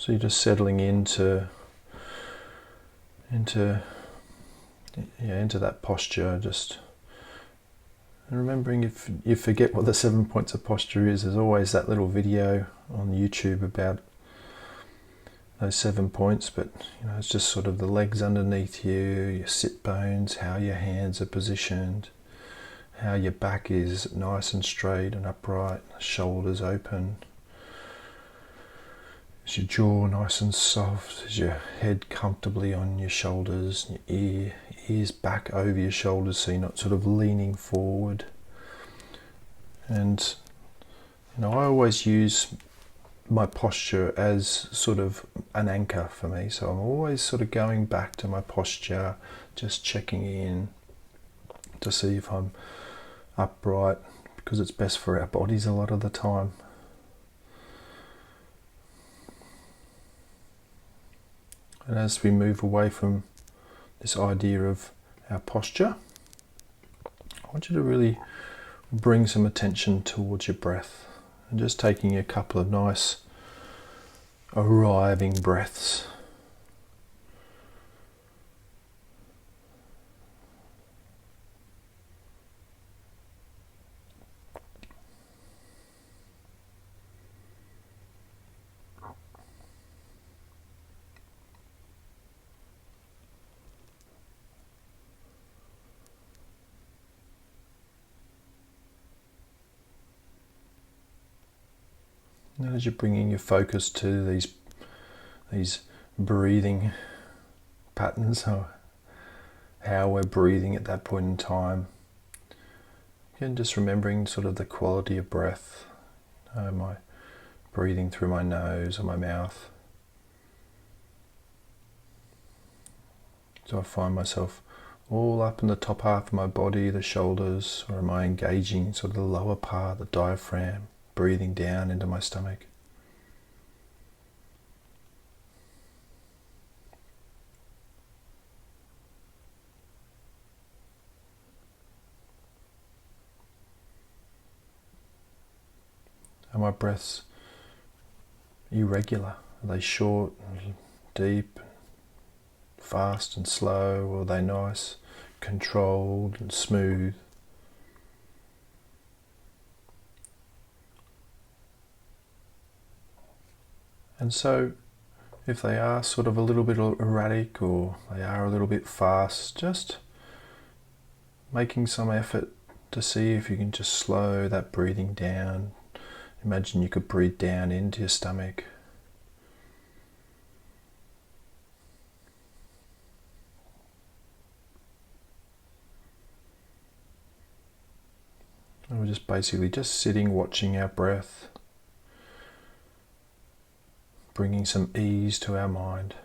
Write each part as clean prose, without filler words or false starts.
So you're just settling into that posture, just and remembering, if you forget what the 7 points of posture is, there's always that little video on YouTube about those 7 points, but it's just sort of the legs underneath you, your sit bones, how your hands are positioned, how your back is nice and straight and upright, shoulders open. Is your jaw nice and soft? Is your head comfortably on your shoulders? And your ears back over your shoulders, so you're not sort of leaning forward. And I always use my posture as sort of an anchor for me. So I'm always sort of going back to my posture, just checking in to see if I'm upright, because it's best for our bodies a lot of the time. And as we move away from this idea of our posture, I want you to really bring some attention towards your breath, and just taking a couple of nice arriving breaths. And as you're bringing your focus to these breathing patterns, or how we're breathing at that point in time, again, just remembering sort of the quality of breath. Am I breathing through my nose or my mouth? Do I find myself all up in the top half of my body, the shoulders, or am I engaging sort of the lower part, the diaphragm, breathing down into my stomach? Are my breaths irregular? Are they short and deep, fast and slow, or are they nice, controlled and smooth? And so, if they are sort of a little bit erratic, or they are a little bit fast, just making some effort to see if you can just slow that breathing down. Imagine you could breathe down into your stomach. And we're just basically just sitting, watching our breath, bringing some ease to our mind.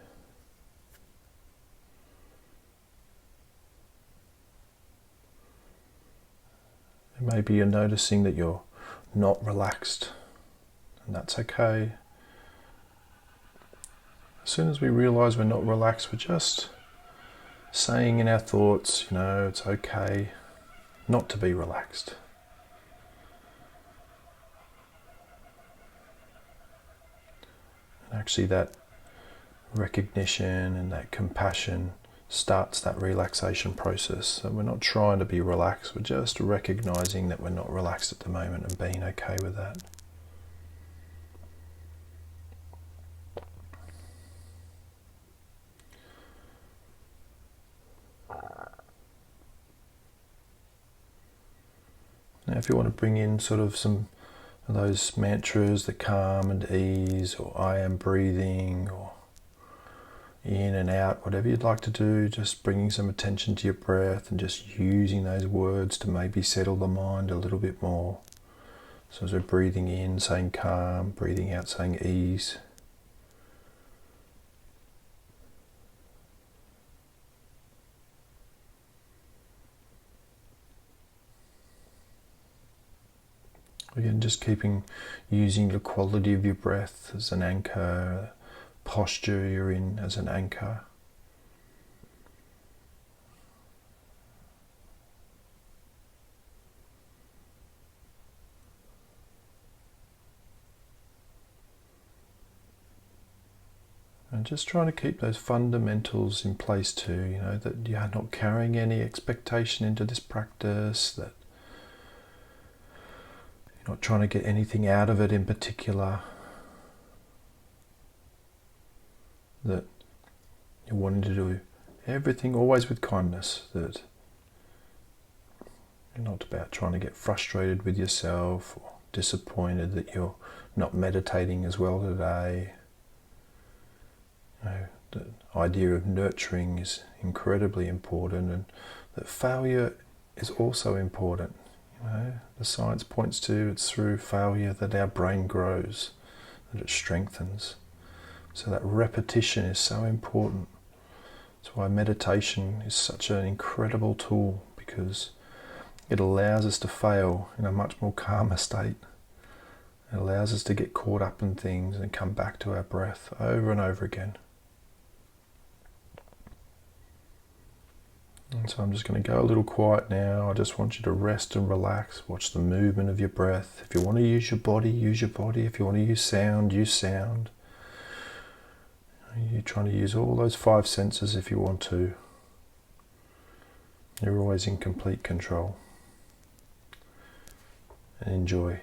And maybe you're noticing that you're not relaxed, and that's okay. As soon as we realize we're not relaxed, we're just saying in our thoughts, it's okay not to be relaxed. And actually that recognition and that compassion starts that relaxation process. So we're not trying to be relaxed, we're just recognizing that we're not relaxed at the moment and being okay with that. Now if you want to bring in sort of some of those mantras, the calm and ease, or I am breathing, or in and out, whatever you'd like to do, just bringing some attention to your breath and just using those words to maybe settle the mind a little bit more. So as we're breathing in, saying calm, breathing out, saying ease. Again, just using the quality of your breath as an anchor, posture you're in as an anchor. And just trying to keep those fundamentals in place too, that you are not carrying any expectation into this practice, that you're not trying to get anything out of it in particular, that you're wanting to do everything always with kindness, that you're not about trying to get frustrated with yourself or disappointed that you're not meditating as well today. The idea of nurturing is incredibly important, and that failure is also important. The science points to it's through failure that our brain grows, that it strengthens. So that repetition is so important. That's why meditation is such an incredible tool, because it allows us to fail in a much more calmer state. It allows us to get caught up in things and come back to our breath over and over again. And so I'm just going to go a little quiet now. I just want you to rest and relax. Watch the movement of your breath. If you want to use your body, use your body. If you want to use sound, use sound. You're trying to use all those 5 senses if you want to. You're always in complete control. And enjoy.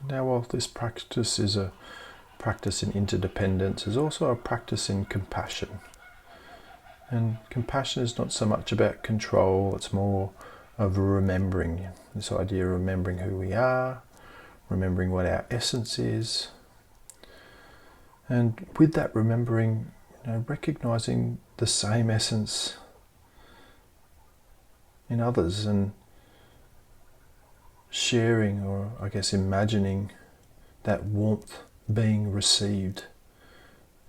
Now, while this practice is a practice in interdependence, is also a practice in compassion. And compassion is not so much about control, it's more of remembering. This idea of remembering who we are, remembering what our essence is. And with that remembering, recognizing the same essence in others, and sharing, or I guess imagining, that warmth being received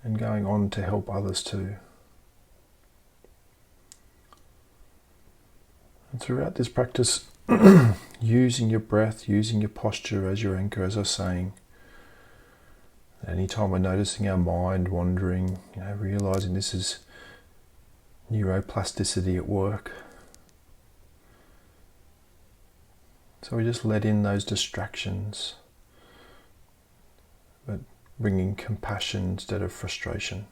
and going on to help others too. And throughout this practice, using your breath, using your posture as your anchor, as I was saying, anytime we're noticing our mind wandering, realizing this is neuroplasticity at work. So we just let in those distractions, but bringing compassion instead of frustration.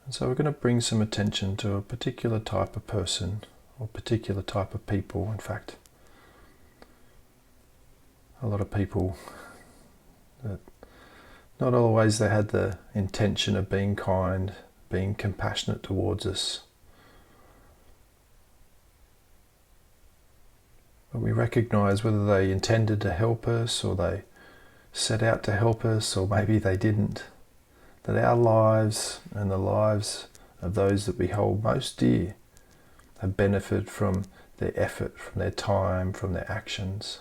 And so we're going to bring some attention to a particular type of person, or particular type of people. In fact, a lot of people that not always they had the intention of being kind, being compassionate towards us. But we recognize whether they intended to help us, or they set out to help us, or maybe they didn't. That our lives and the lives of those that we hold most dear have benefited from their effort, from their time, from their actions.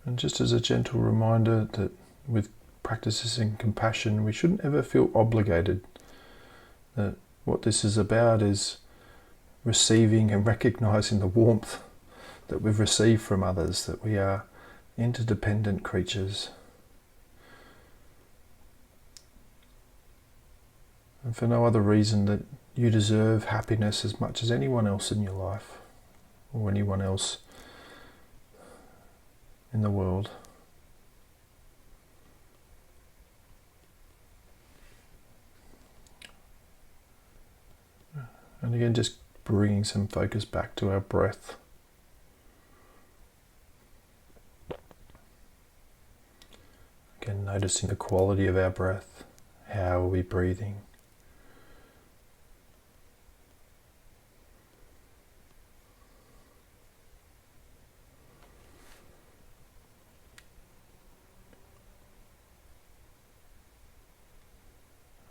And just as a gentle reminder that with practices in compassion, we shouldn't ever feel obligated. That what this is about is receiving and recognizing the warmth that we've received from others, that we are interdependent creatures. and for no other reason that you deserve happiness as much as anyone else in your life or anyone else in the world. And again, just bringing some focus back to our breath. Again, noticing the quality of our breath. How are we breathing?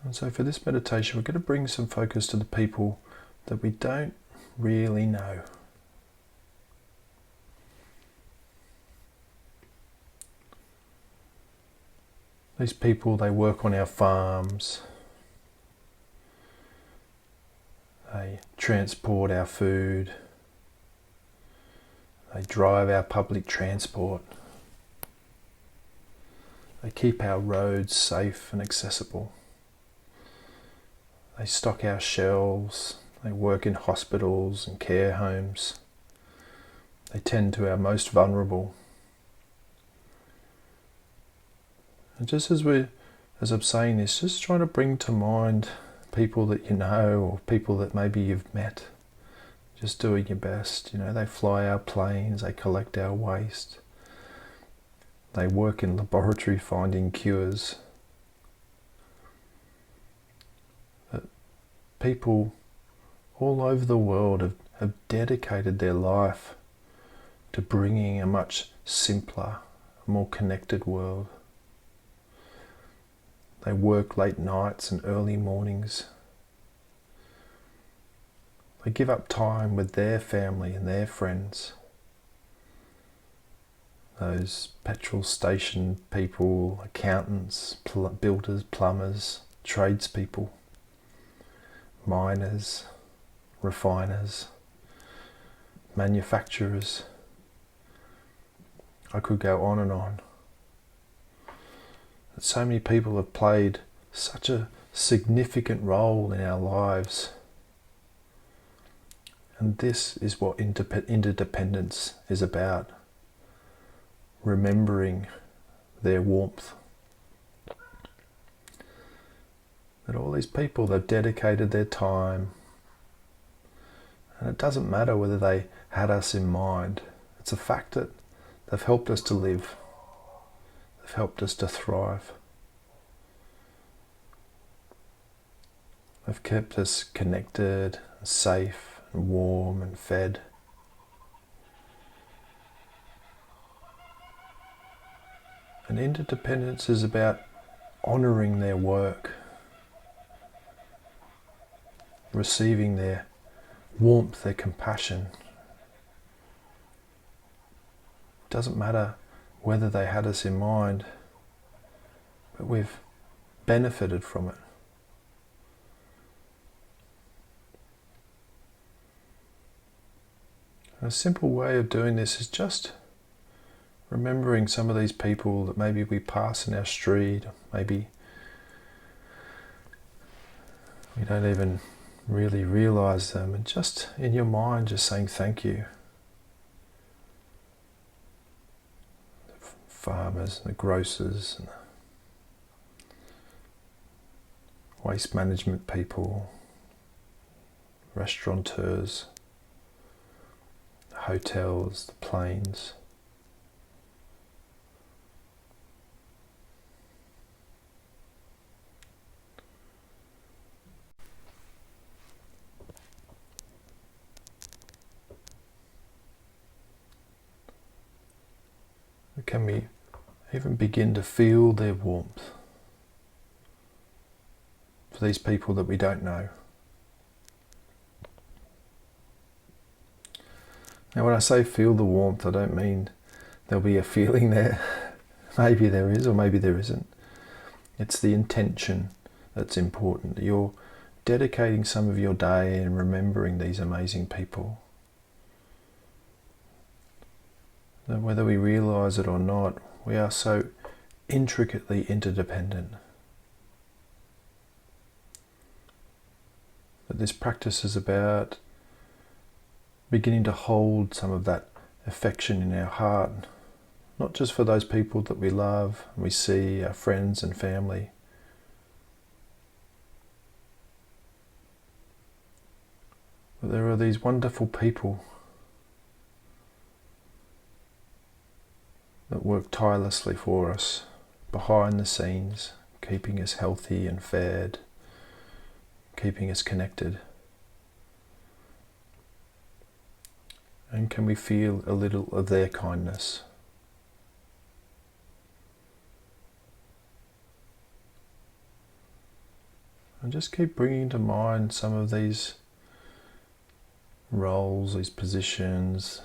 And so for this meditation, we're going to bring some focus to the people that we don't really know. These people, they work on our farms, they transport our food, they drive our public transport, they keep our roads safe and accessible, they stock our shelves, they work in hospitals and care homes, they tend to our most vulnerable. And just as I'm saying this, just trying to bring to mind people that you know or people that maybe you've met. Just doing your best. You know, they fly our planes, they collect our waste. They work in laboratory finding cures. That people all over the world have dedicated their life to bringing a much simpler, more connected world. They work late nights and early mornings. They give up time with their family and their friends. Those petrol station people, accountants, builders, plumbers, tradespeople, miners, refiners, manufacturers. I could go on and on. That so many people have played such a significant role in our lives. And this is what interdependence is about. Remembering their warmth. That all these people, they've dedicated their time. And it doesn't matter whether they had us in mind. It's a fact that they've helped us to live. They've helped us to thrive. They've kept us connected, safe, and warm, and fed. And interdependence is about honouring their work, receiving their warmth, their compassion. It doesn't matter whether they had us in mind, but we've benefited from it. And a simple way of doing this is just remembering some of these people that maybe we pass in our street, maybe we don't even really realise them, and just in your mind just saying thank you. Farmers, and the grocers, and the waste management people, restaurateurs, the hotels, the planes. Can we even begin to feel their warmth for these people that we don't know? Now when I say feel the warmth, I don't mean there'll be a feeling there. Maybe there is, or maybe there isn't. It's the intention that's important. You're dedicating some of your day and remembering these amazing people. That whether we realise it or not, we are so intricately interdependent. But this practice is about beginning to hold some of that affection in our heart, not just for those people that we love and we see, our friends and family, but there are these wonderful people that work tirelessly for us behind the scenes, keeping us healthy and fed, keeping us connected. And can we feel a little of their kindness? And just keep bringing to mind some of these roles, these positions,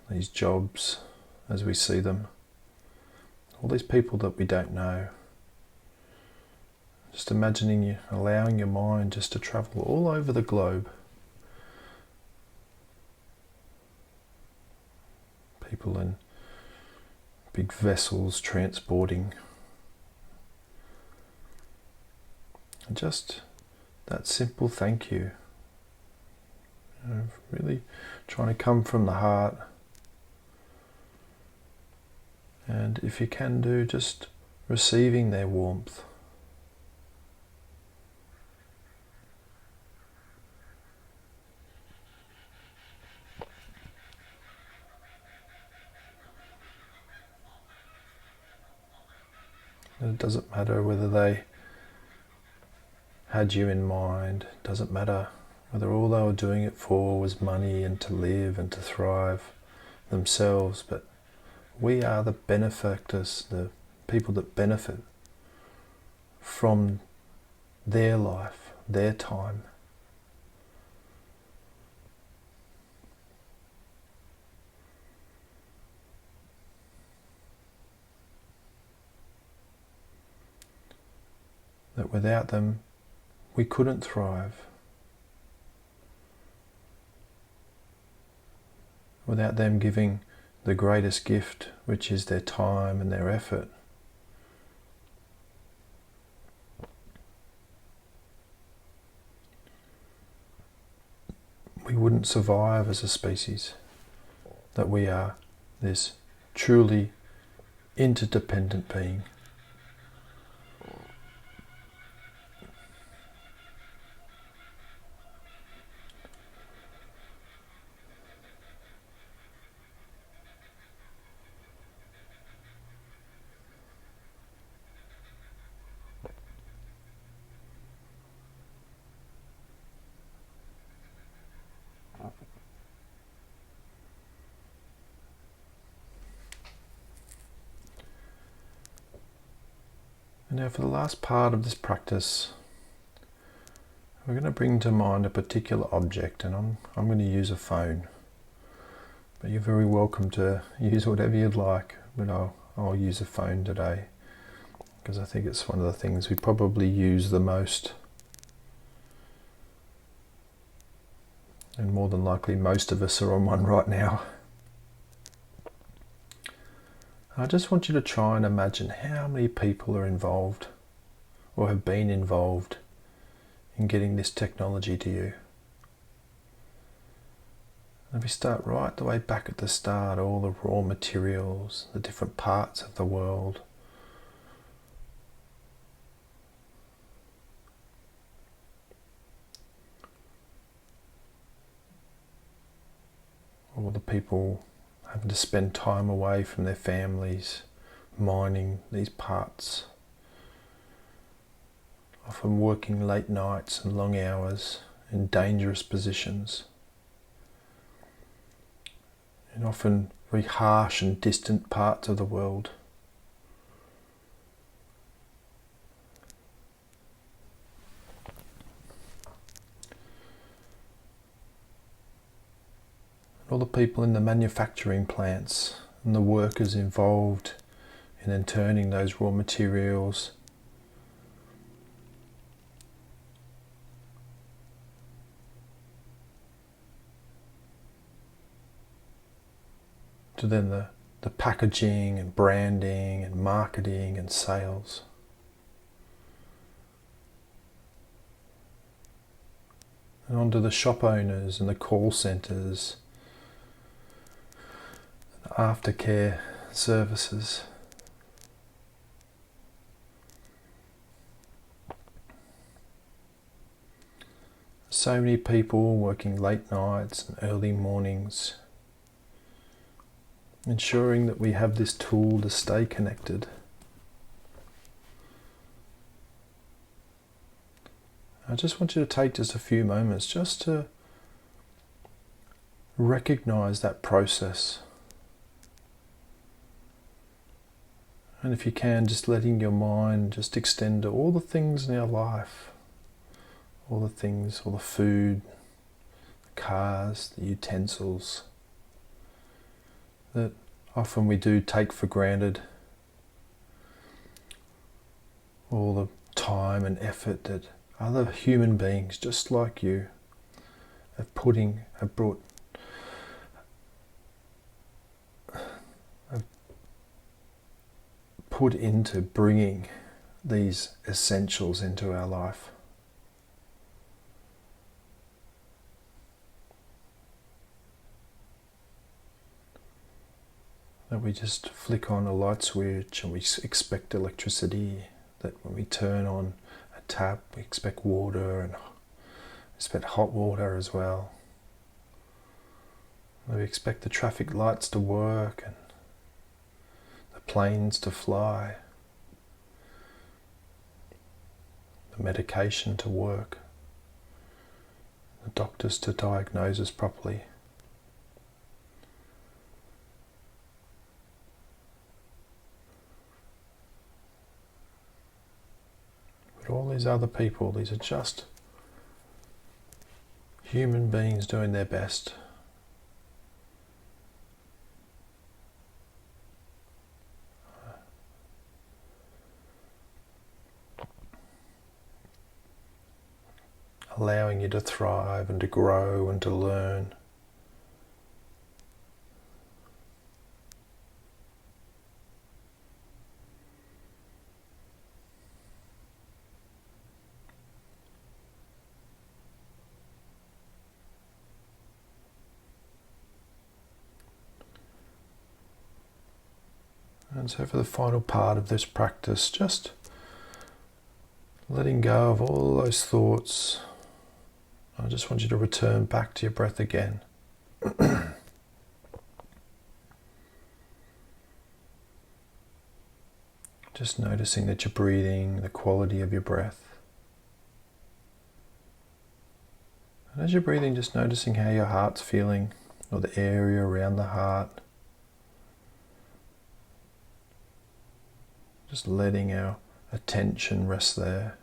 these jobs as we see them. All these people that we don't know. Just imagining you, allowing your mind just to travel all over the globe. People in big vessels transporting. And just that simple thank you. Really trying to come from the heart. And if you can do, just receiving their warmth. And it doesn't matter whether they had you in mind. It doesn't matter whether all they were doing it for was money and to live and to thrive themselves, but we are the benefactors, the people that benefit from their life, their time. That without them, we couldn't thrive. Without them giving the greatest gift, which is their time and their effort. We wouldn't survive as a species. That we are this truly interdependent being. And now for the last part of this practice, we're going to bring to mind a particular object, and I'm going to use a phone. But you're very welcome to use whatever you'd like, but I'll use a phone today, because I think it's one of the things we probably use the most. And more than likely most of us are on one right now. I just want you to try and imagine how many people are involved or have been involved in getting this technology to you. And if we start right the way back at the start, all the raw materials, the different parts of the world, all the people having to spend time away from their families, mining these parts, often working late nights and long hours in dangerous positions, in often very harsh and distant parts of the world. All the people in the manufacturing plants and the workers involved in then turning those raw materials to then the packaging and branding and marketing and sales. and onto the shop owners and the call centres, aftercare services. So many people working late nights and early mornings, ensuring that we have this tool to stay connected. I just want you to take just a few moments just to recognize that process. And if you can, just letting your mind just extend to all the things in our life. All the things, all the food, the cars, the utensils that often we do take for granted. All the time and effort that other human beings just like you have put into bringing these essentials into our life. That we just flick on a light switch and we expect electricity, that when we turn on a tap we expect water, and expect hot water as well. We expect the traffic lights to work and the planes to fly, the medication to work, the doctors to diagnose us properly. But all these other people, these are just human beings doing their best. Allowing you to thrive and to grow and to learn. And so for the final part of this practice, just letting go of all those thoughts. I just want you to return back to your breath again. Just noticing that you're breathing, the quality of your breath. And as you're breathing, just noticing how your heart's feeling, or the area around the heart. Just letting our attention rest there.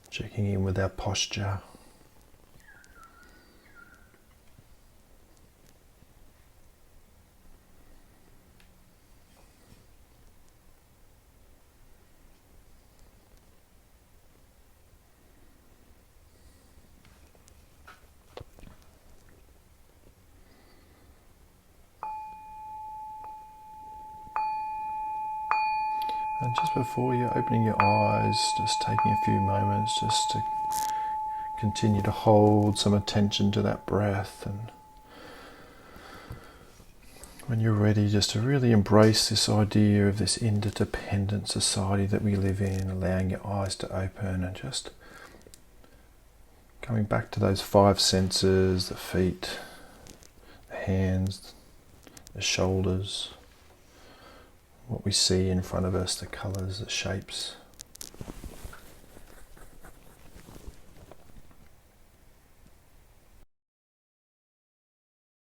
Checking in with our posture. And just before you're opening your eyes, just taking a few moments just to continue to hold some attention to that breath, and when you're ready, just to really embrace this idea of this interdependent society that we live in, allowing your eyes to open and just coming back to those 5 senses, the feet, the hands, the shoulders, what we see in front of us, the colours, the shapes.